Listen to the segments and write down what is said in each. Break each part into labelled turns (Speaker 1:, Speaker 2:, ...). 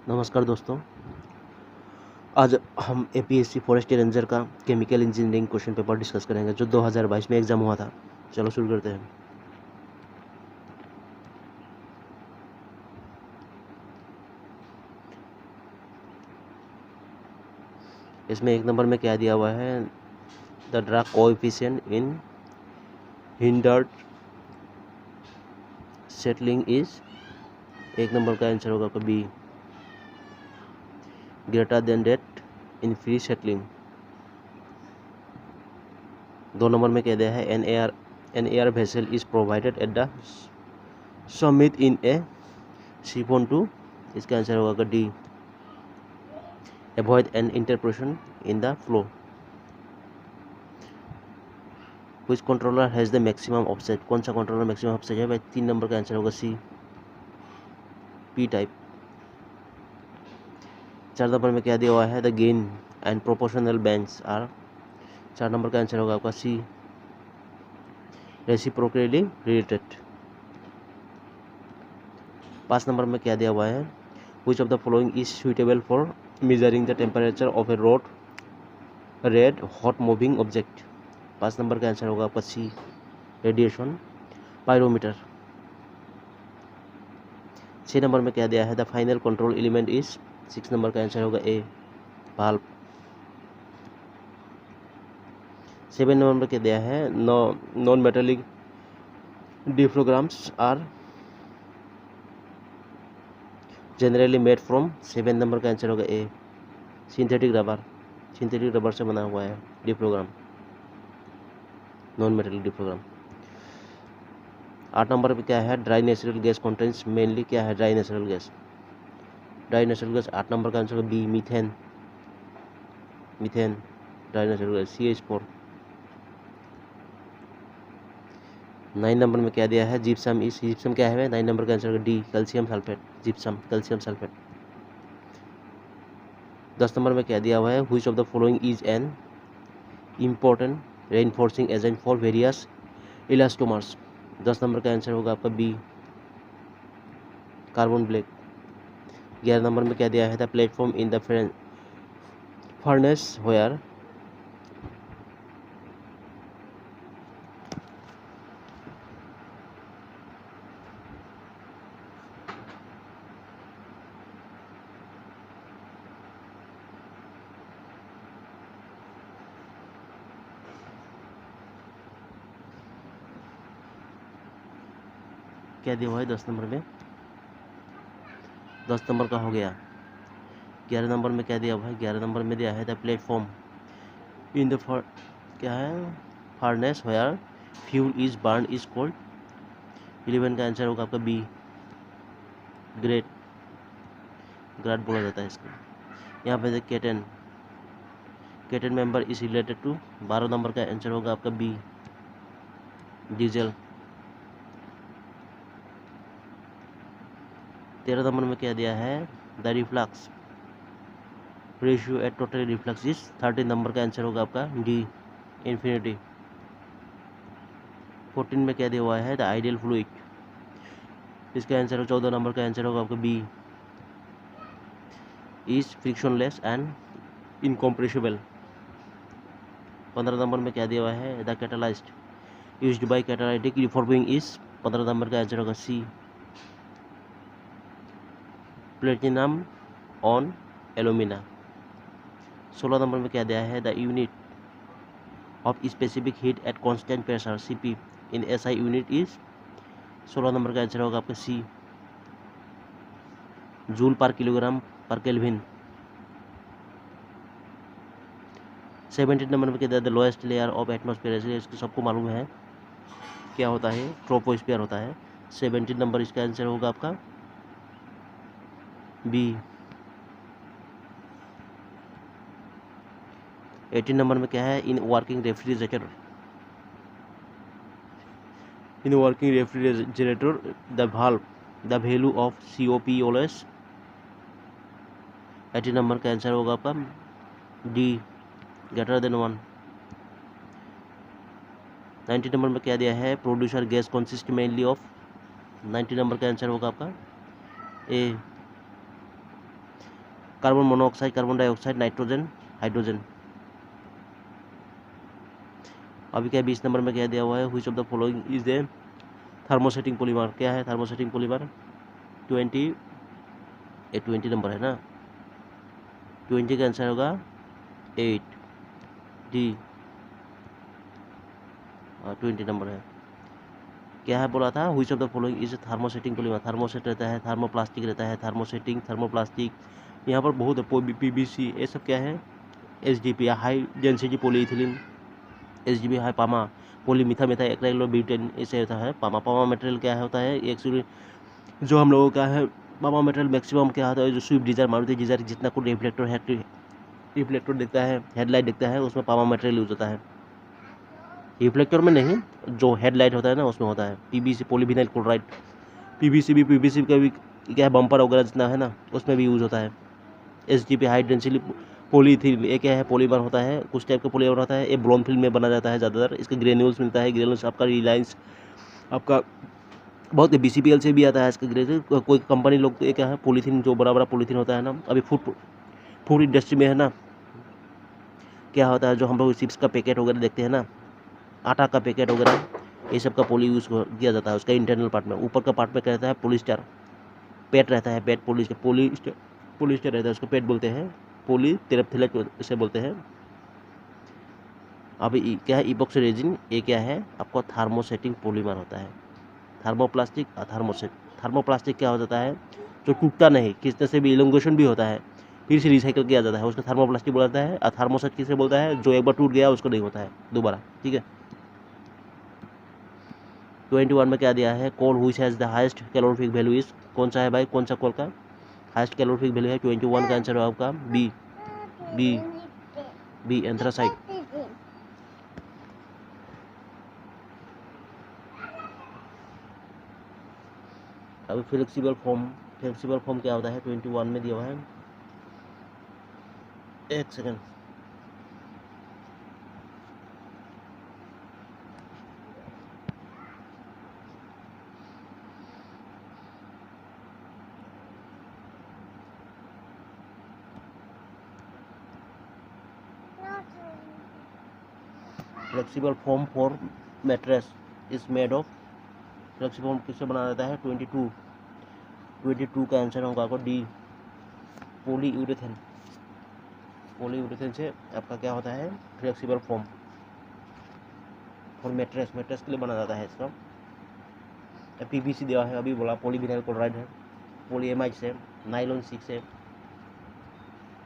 Speaker 1: नमस्कार दोस्तों। आज हम एपीएससी फॉरेस्ट रेंजर का chemical engineering question paper discuss करेंगे जो 2022 में एग्जाम हुआ था। चलो शुरू करते हैं। इसमें एक नंबर में क्या दिया हुआ है, the drag coefficient in hindered settling is, एक नंबर का आंसर होगा B, greater than that in free settling. 2 number में कह दिया है an air vessel is provided at the summit in a siphon to, इसका आंसर होगा D, avoid an interruption in the flow. Which controller has the maximum offset, कौन सा controller maximum offset है भाई? 3 नंबर का आंसर होगा सी, P type. 4 number में क्या दिया हुआ है, the gain and proportional bands are, 4 number का आंसर होगा आपका सी, रेसिप्रोकली रिलेटेड। 5 नंबर में क्या दिया हुआ है, which of the following is suitable for measuring the temperature of A red hot moving object. 5 number का आंसर होगा आपका सी, रेडिएशन पायरोमीटर। 6 नंबर में क्या दिया है, the final control element is, 6 number का आंसर होगा ए, वाल्व। 7 नंबर में क्या दिया है, non metallic diaphragms are generally made from, 7 number का आंसर होगा ए, सिंथेटिक रबर से बना हुआ है diaphragm, non metallic diaphragm. 8 number पे क्या है, dry natural gas contents mainly, क्या है ड्राई नेचुरल गैस? 8 नंबर का answer B, methane dry natural gas, CH4। 9 number में क्या दिया है, जिप्सम क्या है? 9 नंबर का answer D, calcium sulphate, calcium sulphate. 10 number में क्या दिया हुआ है, which of the following is an important reinforcing agent for various elastomers. 10 number का आंसर होगा आपका बी, कार्बन ब्लैक। 11 नंबर में क्या दिया है, the platform in the furnace where, क्या दिया हुआ है 10 नंबर में? 10 नंबर का हो गया। 11 नंबर में क्या दिया हुआ है, 11 नंबर में दिया है द प्लेटफॉर्म इन द क्या है, furnace where fuel is burn is called. 11 का आंसर होगा आपका बी, ग्रेट बोला जाता है इसको। यहाँ पे cetane number is related to, 12 number का आंसर होगा आपका बी, डीजल। 13 नंबर में क्या दिया है, the reflux ratio at total reflux is, 13 number का आंसर होगा आपका डी, इन्फिनिटी। 14 में क्या दिया हुआ है, द आइडियल फ्लूइड, इसका आंसर 14 नंबर का आंसर होगा आपका B, is frictionless and incompressible. 15 number में क्या दिया हुआ है, the catalyst used by catalytic reforming is, 15 number का आंसर होगा C, platinum on alumina. 16 number में क्या दिया है, the unit of specific heat at constant pressure CP in SI unit is, 16 number का आंसर होगा आपका सी, जूल पर किलोग्राम पर केल्विन। 17 नंबर में क्या दिया, the lowest layer of atmosphere, इसको सबको मालूम है क्या होता है, ट्रोपोस्फीयर होता है। 17 नंबर इसका आंसर होगा आपका बी। 18 नंबर में क्या है, in working refrigerator the value of COP always. 18 number का आंसर होगा आपका डी, ग्रेटर देन 1। 90 नंबर में क्या दिया है, producer gas consist mainly of, 90 number का आंसर होगा आपका A, carbon monoxide, carbon dioxide, nitrogen, hydrogen. अभी क्या 20 नंबर में क्या दिया हुआ है, which of the following is the thermosetting polymer. क्या है थर्मोसेटिंग पॉलीमर? 20 नंबर है ना, 20 का आंसर होगा 8 डी। 20 नंबर है। क्या है बोला था, which of the following is thermosetting polymer. Thermoset रहता है, थर्मोप्लास्टिक रहता है, थर्मोसेटिंग, थर्मोप्लास्टिक, यहाँ पर बहुत है, पीबीसी, ये सब क्या है, HDP high density polyethylene, HDP high PMMA polymethyl metha acrylobutane, इसे होता है पामा। पामा मटेरियल क्या है होता है, एक्चुअली जो हम लोगों का है पामा मटेरियल मैक्सिमम क्या होता है, जो स्विफ्ट डिजायर, मारुति डिजायर जितना कुछ रिफ्लेक्टर देखता है, हेडलाइट देखता है, उसमें पामा मटेरियल यूज होता है। रिफ्लेक्टर में नहीं, जो हेडलाइट होता है ना उसमें होता है पीवीसी पॉलीविनाइल क्लोराइड। पीवीसी का भी क्या है, बम्पर वगैरह जितना है ना उसमें भी यूज होता है। एचडीपी हाई डेंसिटी पॉलीथीन, ये क्या है, पॉलीमर होता है, कुछ टाइप का पॉलीमर होता है, ये ब्रोम फिल्म में बना जाता है ज़्यादातर। इसका ग्रेन्यूल्स मिलता है, ग्रेन्यूल्स आपका रिलायंस, आपका बहुत बीसीपीएल से भी आता है इसका ग्रेन्यूल। कोई कंपनी लोग तो ये क्या है, पॉलीथीन जो बड़ा बड़ा पॉलीथीन होता है ना, अभी फूड इंडस्ट्री में है ना, क्या होता है जो हम लोग चिप्स का पैकेट वगैरह देखते हैं ना, आटा का पैकेट वगैरह, ये सब का पॉली यूज़ किया जाता है। उसका इंटरनल पार्ट में, ऊपर का पार्ट में क्या रहता है, पॉलिस्टर पेट रहता है, पेट पॉलिस्टर रहता है, उसको पेट बोलते हैं, पोली तेरेप्थिलेट इसे बोलते हैं। अब क्या है, इपॉक्सी रेजिन, ये क्या है आपको थर्मोसेटिंग पॉलीमर होता है। थर्मोप्लास्टिक और थर्मोसेट। थर्मोप्लास्टिक क्या हो जाता है, जो टूटता नहीं, किस से भी इलोंगेशन भी होता है, फिर से रिसाइकल किया जाता है, उसको थर्मोप्लास्टिक बोला जाता है। और थर्मोसेट किसे बोलता है, जो एक बार टूट गया उसको नहीं होता है दोबारा, ठीक है। 21 में क्या दिया है, coal which has the highest calorific value is, कौन सा है भाई, कौन सा कोल का हाईएस्ट कैलोरीफिक वैल्यू है। 21 का आंसर है आपका बी, बी बी एंथ्रासाइट। अभी फ्लेक्सिबल फॉर्म क्या होता है, 21 में दिया हुआ है, एक second. Flexible form for mattress is made of, flexible form किससे बनाया जाता है, 22 का आंसर होगा आपको डी, पॉलीयूरेथेन। पॉलीयूरेथेन से आपका क्या होता है, फ्लेक्सिबल फॉर्म फॉर मैट्रेस के लिए बना जाता है इसका। पीवीसी दिया है, अभी बोला पॉलीविनाइल क्लोराइड है, पॉलीएमाइड से, नाइलॉन 6 है,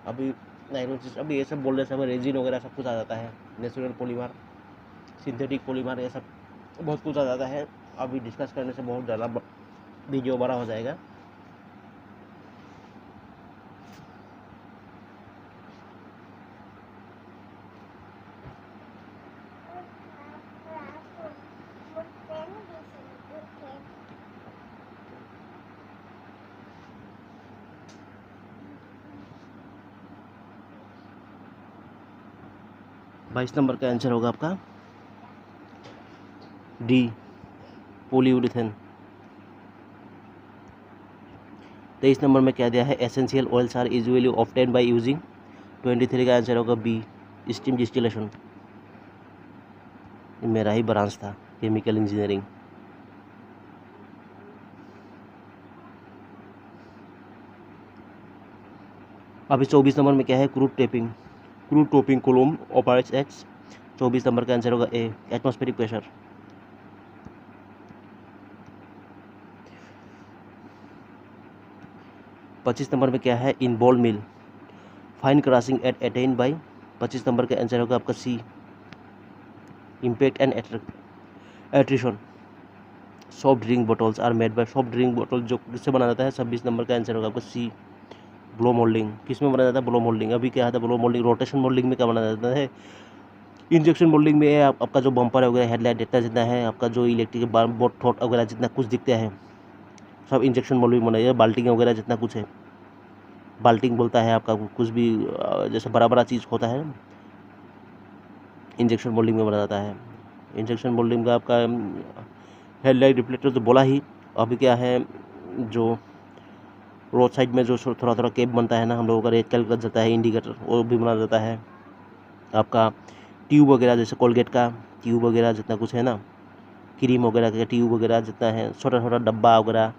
Speaker 1: अभी नाइलॉन 6, अभी ये सब बोलने से हमें रेजिन वगैरह सब कुछ आ जाता है, नेचुरल पॉलीमर, सिंथेटिक पॉलीमर, ये सब बहुत कुछ आ जाता है। अभी डिस्कस करने से बहुत ज़्यादा वीडियो बड़ा हो जाएगा। बाईस नंबर का आंसर होगा आपका डी, पॉलीयूरेथेन। 23 नंबर में क्या दिया है, essential oils are usually obtained by using. 23 का आंसर होगा बी, स्टीम डिस्टिलेशन। मेरा ही ब्रांच था, केमिकल इंजीनियरिंग। अभी 24 नंबर में क्या है, crude topping column operates x. 24 number का आंसर होगा ए, एटमॉस्फेरिक प्रेशर। पच्चीस नंबर में क्या है, in ball mill fine crushing at attain by. 25 number का आंसर होगा आपका C, impact and attrition. Soft drink bottles are made by, soft drink bottle जो किससे बना जाता है, 26 नंबर का आंसर होगा आपका सी, ब्लो मोल्डिंग। किस में बना जाता है, ब्लो मोल्डिंग। अभी क्या था, ब्लो मोल्डिंग, रोटेशन मोल्डिंग में क्या बना जाता है, इंजेक्शन मोल्डिंग में आपका जो बम्पर है वगैरह, हेडलाइट जितना जितना है, आपका जो इलेक्ट्रिक बोर्ड थोट वगैरह जितना कुछ दिखता है सब इंजेक्शन मोल्डिंग में बनाया, बाल्टिंग वगैरह जितना कुछ है, बाल्टिंग बोलता है आपका कुछ भी जैसे बड़ा बड़ा चीज़ होता है, इंजेक्शन मोल्डिंग में बना जाता है। इंजेक्शन मोल्डिंग का आपका हेडलाइट रिफ्लेक्टर तो बोला ही। अभी क्या है, जो रोड साइड में जो थोड़ा थोड़ा केप बनता है ना हम लोगों का, रेड कलर का जाता है इंडिकेटर, वो भी बना देता है। आपका ट्यूब वगैरह जैसे कोलगेट का ट्यूब वगैरह जितना कुछ है ना, क्रीम वगैरह का ट्यूब वगैरह जितना है, छोटा छोटा डब्बा वगैरह,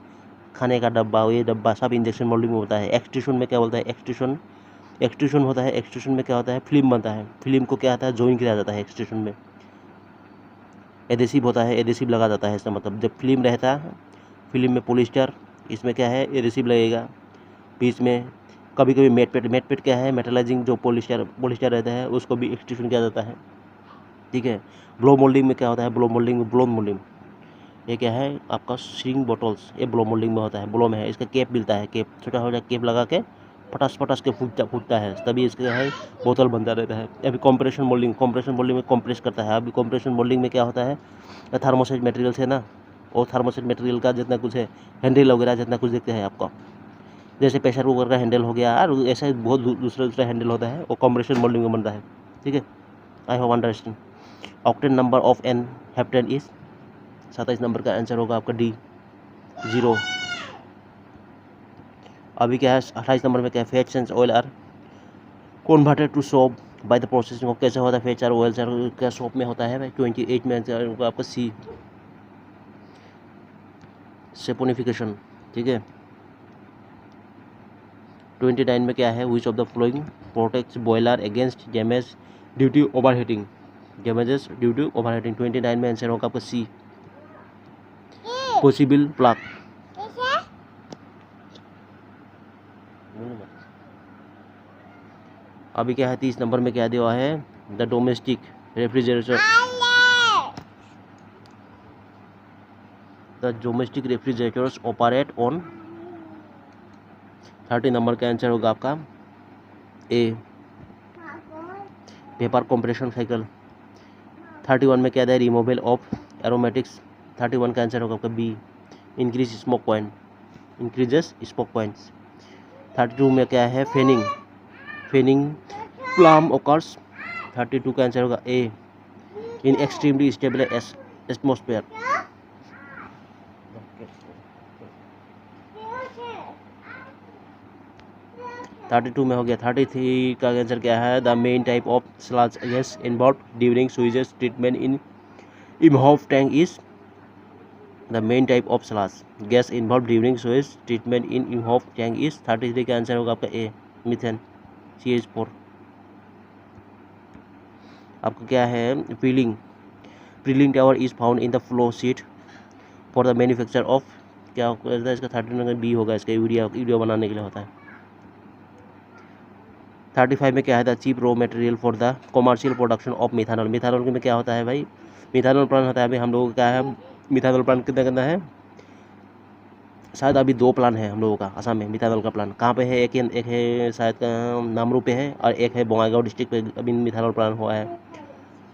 Speaker 1: खाने का डब्बा, ये डब्बा सब इंजेक्शन मोल्डिंग में होता है। एक्सट्रूशन में क्या बोलता है, एक्सट्रूशन होता है। एक्सट्रूशन में क्या होता है, फिल्म बनता है। फिल्म को क्या आता है, जॉइन किया जाता है एक्सट्रूशन में। एडेसिव होता है, एडेसिव लगा जाता है। इसका मतलब जब फिल्म रहता है, फिल्म में पॉलिस्टर, इसमें क्या है, एडेसिव लगेगा बीच में। कभी कभी मेट पेट क्या है, मेटलाइजिंग जो पॉलिस्टर रहता है उसको भी एक्सट्रूशन किया जाता है, ठीक है। ब्लो मोल्डिंग में क्या होता है, ब्लो मोल्डिंग ये क्या है आपका श्रिंक बॉटल्स, ये ब्लो मोल्डिंग में होता है। ब्लो में है, इसका केप मिलता है, केप छोटा छोटा केप लगा के पटास के फूटता है, तभी इसका क्या है बोतल बनता रहता है। अभी कंप्रेशन मोल्डिंग में कंप्रेस करता है। अभी कंप्रेशन मोल्डिंग में क्या होता है, थर्मोसेट मटेरियल है ना, और थर्मोसेट मटेरियल का जितना कुछ है, हैंडल वगैरह जितना कुछ देखते हैं आपको, जैसे प्रेशर कुकर का हैंडल हो गया और ऐसा बहुत दूसरा हैंडल होता है, वो कंप्रेशन मोल्डिंग में बनता है, ठीक है। I hope understand. Octane number of n heptane is 27 number का आंसर होगा आपका डी 0। अभी क्या है 28 नंबर में क्या है, fats and oil are converted to soap by the processing of, कैसे होता है फैट्स और ऑयल क्या सोप में होता है भाई। 28 में आंसर होगा आपका सी सेपोनिफिकेशन, ठीक है। 29 में क्या है, which of the following protects boiler against damage due to overheating, damages due to overheating. 29 में आंसर होगा आपका सी पॉसिबल प्लग। अभी क्या है 30 नंबर में क्या दिया है, the domestic refrigerator, the domestic refrigerators operate on. 30 number का आंसर होगा आपका ए वेपर कंप्रेशन साइकिल। 31 में क्या दिया, रिमूवल ऑफ एरोमेटिक्स। 31 का आंसर होगा आपका बी इंक्रीजेस स्मोक पॉइंट्स। 32 में क्या है, फेनिंग प्लम ओकर्स। 32 का आंसर होगा A in extremely stable atmosphere. 32 में हो गया। 33 का आंसर क्या है, the main type of sludge gas involve during sewage treatment in Imhoff tank is, the main type of sludge gas involve during sewage treatment in Imhoff tank is. 33 का answer होगा आपका ए methane CH4। आपका क्या है, prilling tower is found in the flow sheet for the manufacture of, क्या होता है इसका 39 बी होगा, इसका वीडियो बनाने के लिए होता है। 35 में क्या है, the cheap raw material for the commercial production of methanol. Methanol में क्या होता है भाई, मिथानॉल प्लांट होता है। अभी हम लोगों का क्या है, मिथानॉल प्लांट कितना है, शायद अभी 2 प्लान है हम लोगों का असम में। मिथानॉल का प्लान कहाँ पे है, एक है शायद नामरू पे है और एक है बोंगाईगांव डिस्ट्रिक्ट पे अभी मिथानॉल प्लान हुआ है,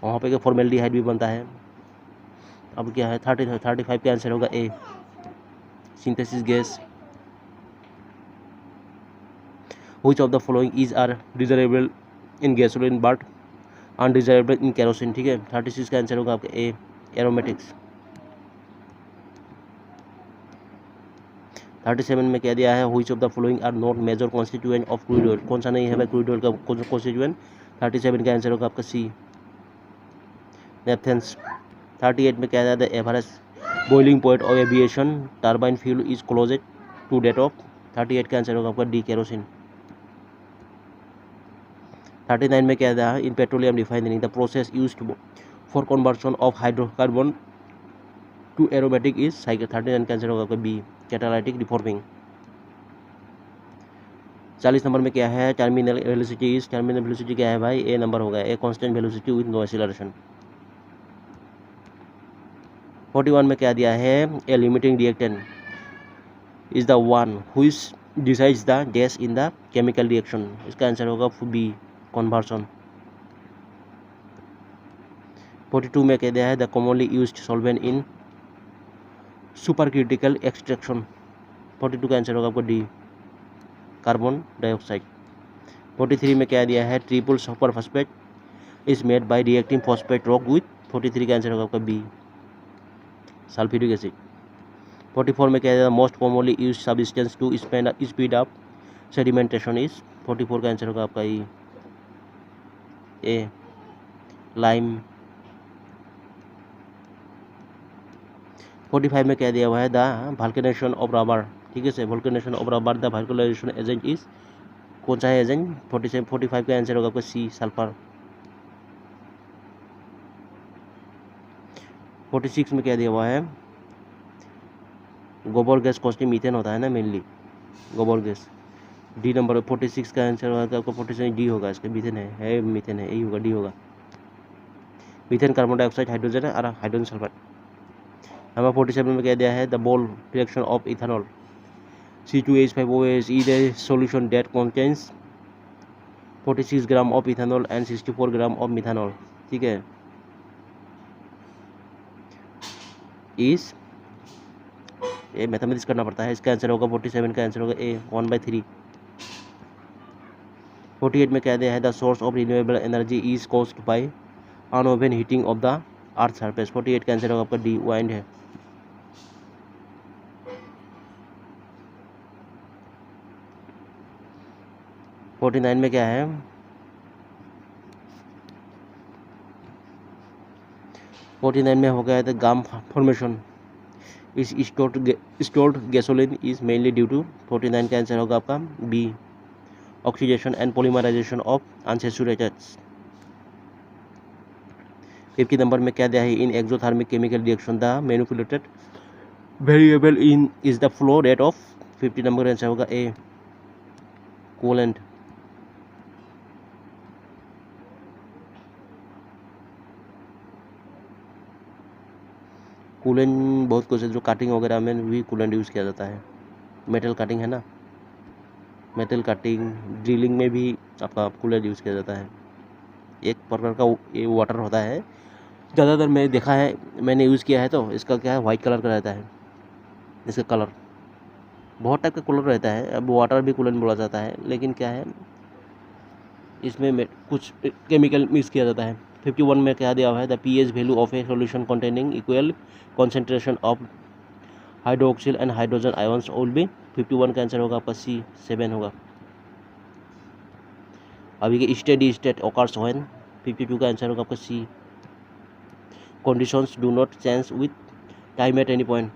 Speaker 1: वहाँ पे फॉर्मेल्डिहाइड भी बनता है। अब क्या है 35 का आंसर होगा A synthesis gas. Which of the following is are desirable in gasoline but undesirable in kerosene, ठीक है। 36 का आंसर होगा आपका ए एरोमेटिक्स। 37 में क्या दिया है, which of the following are not major constituent of crude oil, कौन सा नहीं है भाई क्रूड ऑयल का कॉन्स्टिट्यूएंट। 37 का आंसर होगा आपका सी नेफ्थेन्स। 38 में क्या दिया, the average boiling point of aviation turbine fuel is closed to date of. 38 का आंसर होगा आपका डी केरोसिन। 39 में क्या दिया, in petroleum refinery the process used for conversion of hydrocarbon to aromatic is cycle. 39 का आंसर होगा आपका B catalytic reforming. 40 number में क्या है, टर्मिनल वेलोसिटी क्या है भाई, ए नंबर होगा, a constant velocity with no acceleration. 41 में क्या दिया है, a limiting reactant is the one which decides the gas in the chemical reaction, इसका आंसर होगा बी कन्वर्शन। 42 में क्या दिया है, the commonly used solvent in super critical extraction. 42 का आंसर होगा आपको डी कार्बन डाइऑक्साइड। 43 में क्या दिया है, triple super phosphate is made by reacting phosphate rock with. 43 का आंसर होगा आपका बी सल्फ्यूरिक एसिड। 44 में क्या है, most commonly use substance to speed up sedimentation is, 44 का आंसर होगा आपका ए लाइम। 45 में क्या दिया हुआ है, द वल्केनाइजेशन ऑफ रबर, ठीक है से, vulcanization of rubber the vulcanization agent is, कौन सा है एजेंट, 45 का आंसर होगा आपका सी सल्फर। 46 में क्या दिया हुआ है, गोबर गैस कॉस्टिंग मीथेन होता है ना मेनली, गोबर गैस। डी नंबर 46 का आंसर होगा आपका 46 डी होगा, इसका मीथेन है मीथेन है, यही होगा, डी होगा। मीथेन कार्बन डाइऑक्साइड हाइड्रोजन है और हाइड्रोजन सल्फर। नंबर 47 में क्या दिया है, the mole fraction of ethanol C2H5OH is a solution that contains 46 gram of ethanol and 64 gram of methanol, ठीक है। इस ये मैथमेटिक्स करना पड़ता है, इसका आंसर होगा 47 का आंसर होगा ए 1/3। 48 में क्या दिया है, the source of renewable energy is caused by uneven heating of the earth surface, 48 का आंसर होगा आपका डी वाइंड है। 49 में क्या है, 49 में हो गया है the gum formation is stored gasoline is mainly due to, 49 का आंसर होगा आपका B oxidation and polymerisation of unsaturateds. 50 number में क्या दिया है, in exothermic chemical reaction the manipulated variable in is the flow rate of, 50 number का answer होगा A coolant. Coolant बहुत कुछ है, जो काटिंग वगैरह में भी कूलेंट यूज़ किया जाता है, मेटल काटिंग है ना, मेटल काटिंग ड्रिलिंग में भी आपका कूलेंट यूज़ किया जाता है। एक प्रकार का ये वाटर होता है, ज़्यादातर मैं देखा है, मैंने यूज़ किया है, तो इसका क्या है वाइट कलर का रहता है, इसका कलर बहुत टाइप का कलर रहता है। अब वाटर भी कूलेंट बोला जाता है, लेकिन क्या है इसमें कुछ केमिकल मिक्स किया जाता है। 51 में क्या दिया हुआ है, the pH value of A solution containing equal concentration of hydroxyl and hydrogen ions will be, 51 का आंसर होगा आपका सी 7 होगा। अभी के स्टेडी स्टेट ऑकर्स व्हेन, 52 का आंसर होगा आपका C conditions do not change with time at any point.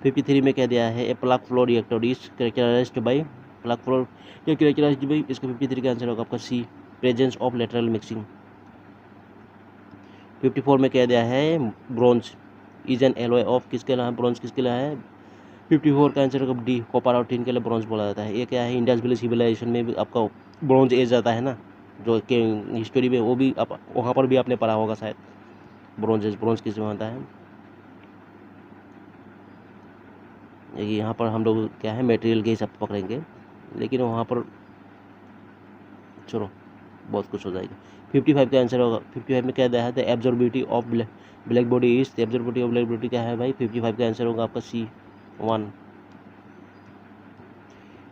Speaker 1: 53 में क्या दिया है, A plug flow reactor is characterised by, plug flow characterised by, इसका 53 का आंसर होगा आपका C presence of lateral mixing. 54 में क्या दिया है, bronze is an alloy of, किसके लिए है ब्रॉन्ज, किसके लिए है, 54 का आंसर होगा डी कॉपर और टिन के लिए ब्रॉन्ज बोला जाता है। ये क्या है, इंडस वैली सिविलाइजेशन में भी आपका ब्रॉन्ज एज आता है ना, जो कि हिस्टोरी में वो भी आप वहाँ पर भी आपने पढ़ा होगा शायद, ब्रॉन्ज एज, ब्रॉन्ज किस में होता है। यहाँ पर हम लोग क्या है मटेरियल के हिसाब से पकड़ेंगे, लेकिन वहाँ पर चलो बहुत कुछ हो जाएगा। 55 का आंसर होगा, 55 में क्या दिया है, the absorbability of black body is, absorbability of black body क्या है भाई, 55 का आंसर होगा आपका C 1।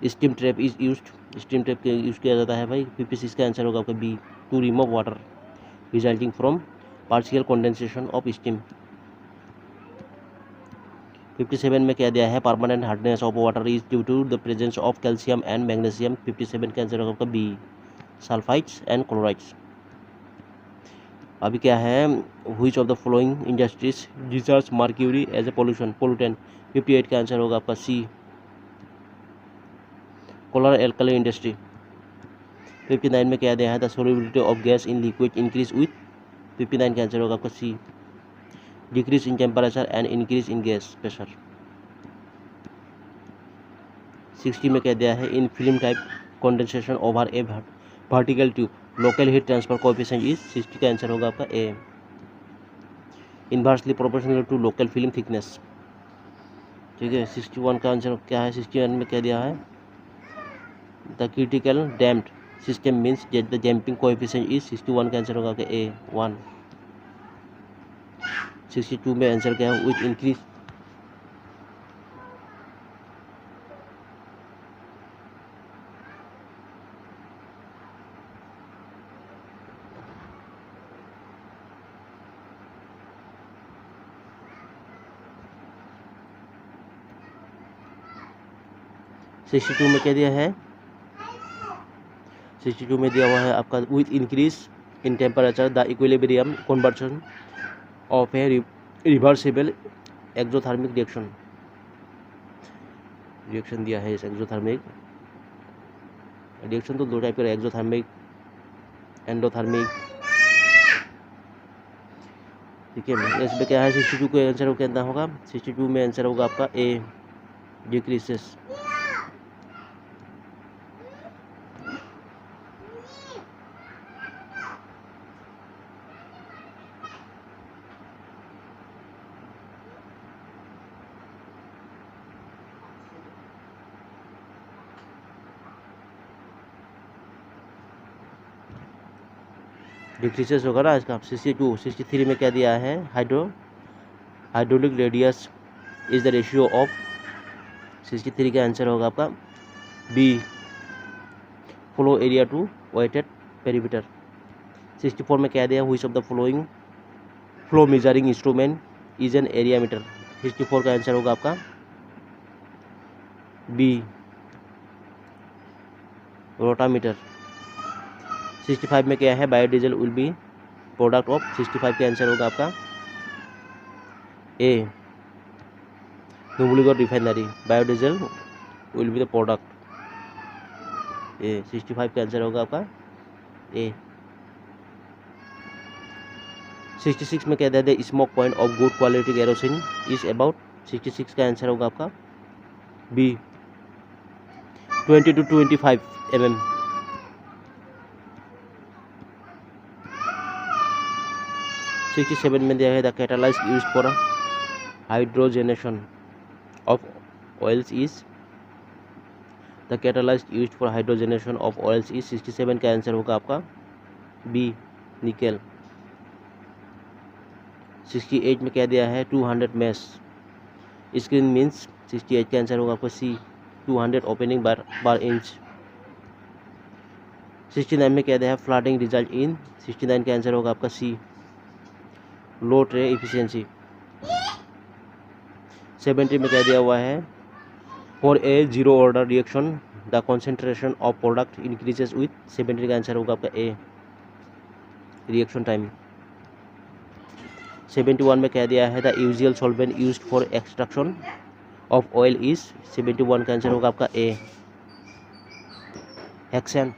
Speaker 1: Steam trap is used, steam trap के यूज़ किया जाता है भाई, 56 का आंसर होगा आपका B to remove water resulting from partial condensation of steam. 57 में क्या दिया है, permanent hardness of water is due to the presence of calcium and magnesium, 57 का आंसर होगा आपका बी सल्फाइड्स एंड क्लोराइड्स। अभी क्या है, which of the following industries discharge mercury as a pollutant, 58 का आंसर होगा आपका सी कोलर एल्कली इंडस्ट्री। 59 में क्या दिया है, the solubility of gas in liquid increase with, 59 का आंसर होगा आपका C decrease in temperature and increase in gas pressure. 60 में क्या दिया है, in film type condensation over a vertical tube local heat transfer coefficient is, 60 का answer होगा आपका A inversely proportional to local film thickness, ठीक है। 61 का आंसर क्या है, 61 में क्या दिया है, the critical damped system means that the damping coefficient is, 61 का आंसर होगा कि ए 1। 62 में आंसर क्या है, विथ इंक्रीज, 62 में क्या दिया है, 62 में दिया हुआ है आपका with increase in temperature the equilibrium conversion of A reversible exothermic reaction दिया है। इस एक्सोथर्मिक रिएक्शन तो दो टाइप का, एक्सोथर्मिक एंडोथर्मिक, ठीक है। इसमें क्या है 62 का आंसर कितना होगा, 62 में आंसर होगा आपका ए, डिक्रीसेस। डिक्रीसेस होगा ना इसका। 62 63 में क्या दिया है, hydraulic radius is the ratio of, 63 का आंसर होगा आपका B, flow area to wetted perimeter. 64 में क्या दिया, which of the following flow measuring instrument is an area meter. 64 का आंसर होगा आपका बी, रोटामीटर। 65 में क्या है, biodiesel will be product of, 65 का आंसर होगा आपका ए, Numaligarh refinery, biodiesel will be the product ए। 65 का आंसर होगा आपका ए। 66 में क्या दिया है, smoke point of good quality kerosene is about, 66 का आंसर होगा आपका बी, 20 to 25 mm। 67 में दिया है the catalyse used for hydrogenation of oils is, the catalyse used for hydrogenation of oils is, 67 का आंसर होगा आपका बी, निकेल। 68 में क्या दिया है, 200 मैश स्क्रीन मीन्स, 68 का आंसर होगा आपका सी, 200 ओपनिंग बार इंच। 69 में क्या दिया है, फ्लडिंग रिजल्ट इन, 69 का आंसर होगा आपका सी, लो ट्रे इफिशियंसी। 70 में क्या दिया हुआ है, for a zero order reaction the concentration of product increases with, 70 का आंसर होगा आपका ए, रिएक्शन टाइम। 71 में क्या दिया है, the usual solvent used for extraction of oil is, 71 का आंसर होगा आपका ए, हेक्सेन।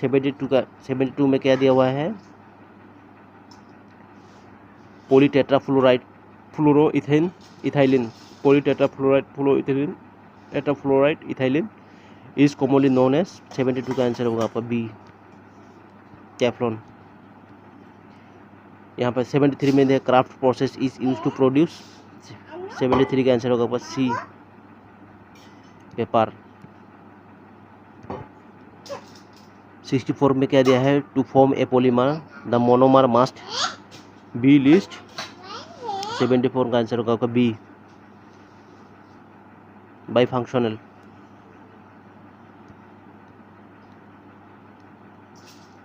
Speaker 1: 72 में क्या दिया हुआ है, polytetrafluoride fluoroethene ethylene, polytetrafluoride fluoroethene tetrafluoride ethylene is commonly known as, 72 का आंसर होगा आपका बी, टेफ्लॉन। यहाँ पर 73 में kraft process is use to produce, 73 का आंसर होगा आपका सी, पेपर। 64 में क्या दिया है, to form a polymer the monomer must be list, 74 का आंसर होगा आपका बी, बाई फंक्शनल।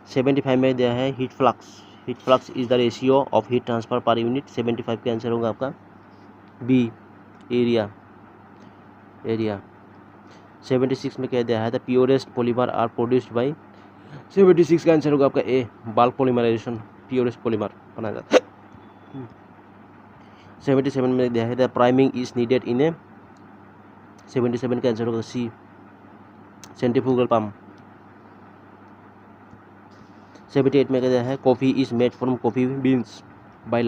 Speaker 1: 75 में दिया है heat flux is the ratio of heat transfer per unit, 75 का आंसर होगा आपका बी, एरिया। 76 में क्या दिया है, the purest polymer are produced by, 76 का आंसर होगा आपका A, bulk polymerisation, purest polymer बनाया जाता है। 77 में दिया है the priming is needed in a, 77 का आंसर होगा सी, सेंट्रीफ्यूगल पंप। 78 में क्या दिया है, coffee is made from coffee beans by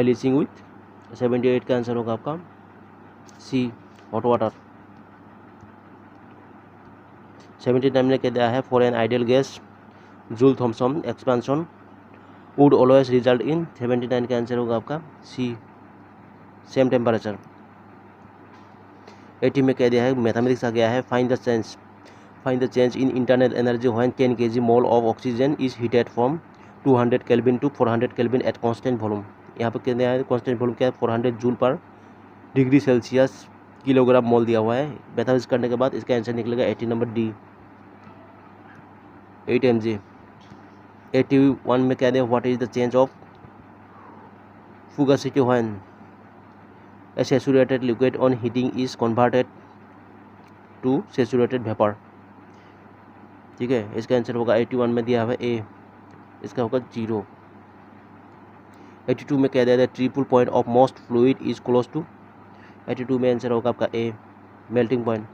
Speaker 1: leaching with, 78 का आंसर होगा आपका सी, हॉट वाटर। 79 में क्या दिया है, for an ideal gas joule Thompson expansion would always result in, 79 का आंसर होगा आपका सी, सेम टेम्परेचर। 80 में क्या दिया है, मैथमेटिक्स आ गया है, find the change in internal energy when 10 kg mole of oxygen is heated from 200 kelvin to 400 kelvin at constant volume. यहाँ पर क्या दिया है, कांस्टेंट वॉल्यूम क्या है, 400 जूल पर डिग्री सेल्सियस किलोग्राम मोल दिया हुआ है। मैथमेटिक्स करने के बाद इसका आंसर निकलेगा 80 नंबर डी, 8 mg। 81 में क्या दिया, what is the change of fugacity when a saturated liquid on heating is converted to saturated vapour. ठीक है, इसका आंसर होगा 81 में दिया हुआ है ए, इसका होगा 0। 82 में कह दिया है triple point of most fluid is close to. 82 में आंसर होगा आपका ए, मेल्टिंग पॉइंट।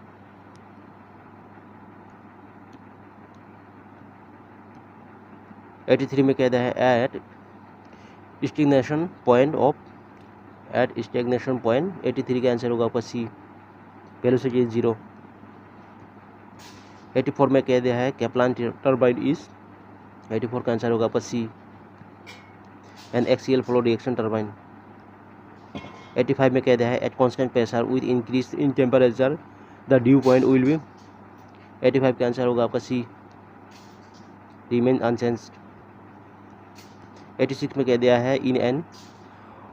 Speaker 1: 83 में कह दिया है at stagnation point of, at stagnation point. 83 का आंसर होगा आपका सी, वेलोसिटी 0। 84 में कह दिया है कैप्लान टर्बाइन इज। 84 का आंसर होगा आपका C, an axial flow reaction turbine. 85 में कह दिया है at constant pressure with increase in temperature the dew point will be. 85 का आंसर होगा आपका सी, रिमेन अनचेंज्ड। 86 में कह दिया है इन एन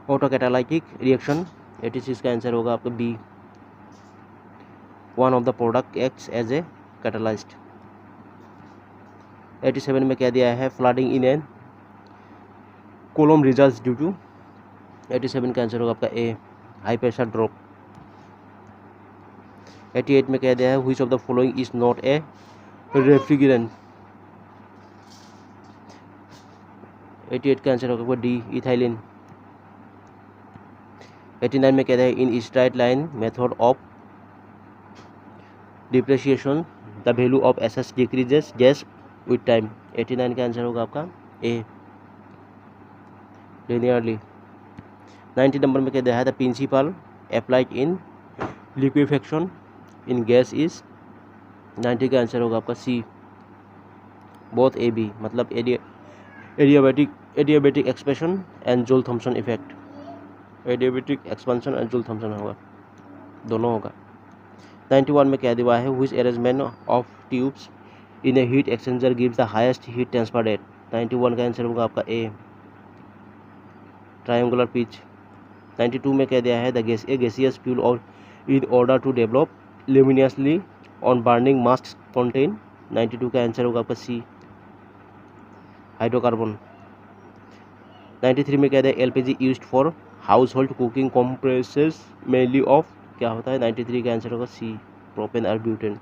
Speaker 1: ऑटोकैटालाइटिक रिएक्शन। 86 का आंसर होगा आपका B, one of the product acts as a catalyst. 87 में कह दिया है flooding in an column results due to. 87 का आंसर होगा आपका ए, हाई प्रेशर ड्रॉप। 88 में कह दिया है which of the following is not a refrigerant. 88 का आंसर होगा डी, इथाइलिन। 89 में कह दिया है in straight line method of depreciation the value of assets decreases just with time. 89 का आंसर होगा आपका ए, लिनियरली। 90 नंबर में कह दिया है the principle applied in liquefaction in gas is. 90 का आंसर होगा आपका सी, बोथ ए बी, मतलब adiabatic expansion and Joule Thomson effect. Adiabatic expansion and Joule Thomson होगा, दोनों होगा। 91 में कह दिया है which arrangement of tubes in a heat exchanger gives the highest heat transfer rate. 91 का आंसर होगा आपका ए, ट्रायंगुलर पिच। 92 में कह दिया है द गैसियस फ्यूल और in order to develop luminously on burning must contain. 92 का आंसर होगा आपका सी, हाइड्रोकार्बन। 93 में कह दिया LPG used for household cooking compresses mainly of, क्या होता है। 93 का आंसर होगा सी, प्रोपेन और ब्यूटेन।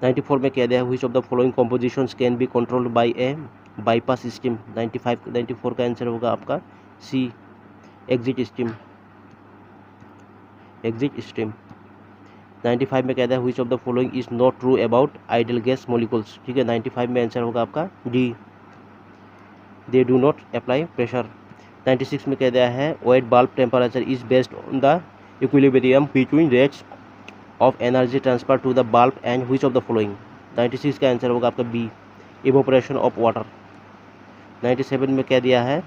Speaker 1: 94 में कह दिया which of the following compositions can be controlled by A bypass steam. 94 का आंसर होगा आपका सी, एग्जिट स्टीम। 95 में कहता है which of the following is not true about ideal gas molecules. ठीक है, 95 में आंसर होगा आपका D, they do not apply pressure. 96 में कह दिया है wet bulb temperature is based on the equilibrium between rates of energy transfer to the bulb and which of the following. 96 का आंसर होगा आपका बी, इवोपरेशन ऑफ वाटर। 97 में कह दिया है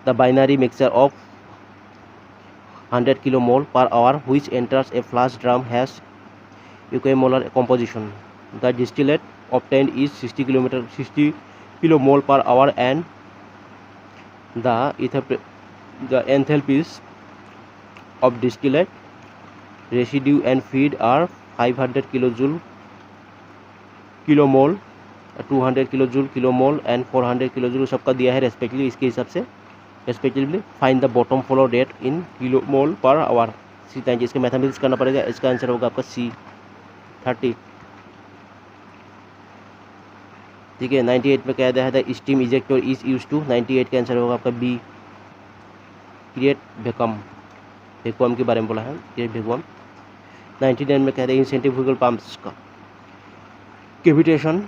Speaker 1: the binary mixture of 100 kmol per hour which enters a flash drum has equimolar composition. The distillate obtained is 60 kmol per hour and the enthalpies of distillate residue and feed are 500 kilomole, 200 kilomole and 400 kilojule सबका दिया है respectively. इसके हिसाब से respectively find the bottom flow rate in kilomole per hour. C90 इसका mathematics करना पड़ेगा। इसका आंसर होगा आपका C, 30। ठीक है, 98 में कह दिया है the steam ejector is use to. 98 का आंसर होगा आपका बी, क्रिएट वैक्यूम। वैक्यूम के बारे में बोला है, क्रिएट वैक्यूम। 99 में कह दिया इन सेंट्रीफ्यूगल पंप्स का cavitation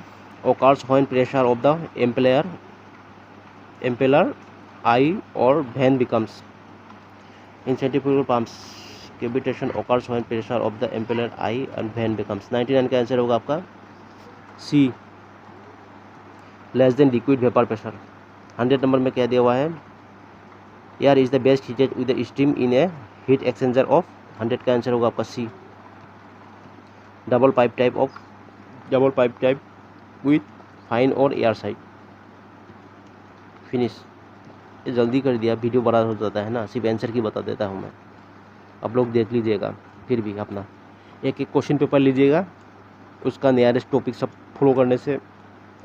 Speaker 1: occurs when pressure of the impeller I or vane becomes. In centrifugal pumps cavitation occurs when pressure of the impeller I and vane becomes. 99 का आंसर होगा आपका C, less than liquid vapor pressure. 100 number में क्या दिया हुआ है air is the best heated with the steam in a heat exchanger of। 100 का answer होगा आपका C, double pipe type with fine और एयर साइड। फिनिश। ये जल्दी कर दिया, वीडियो बड़ा हो जाता है ना, सिर्फ आंसर की बता देता हूँ मैं। आप लोग देख लीजिएगा, फिर भी अपना एक एक क्वेश्चन पेपर लीजिएगा, उसका नियरेस्ट टॉपिक सब फॉलो करने से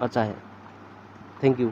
Speaker 1: अच्छा है। Thank you.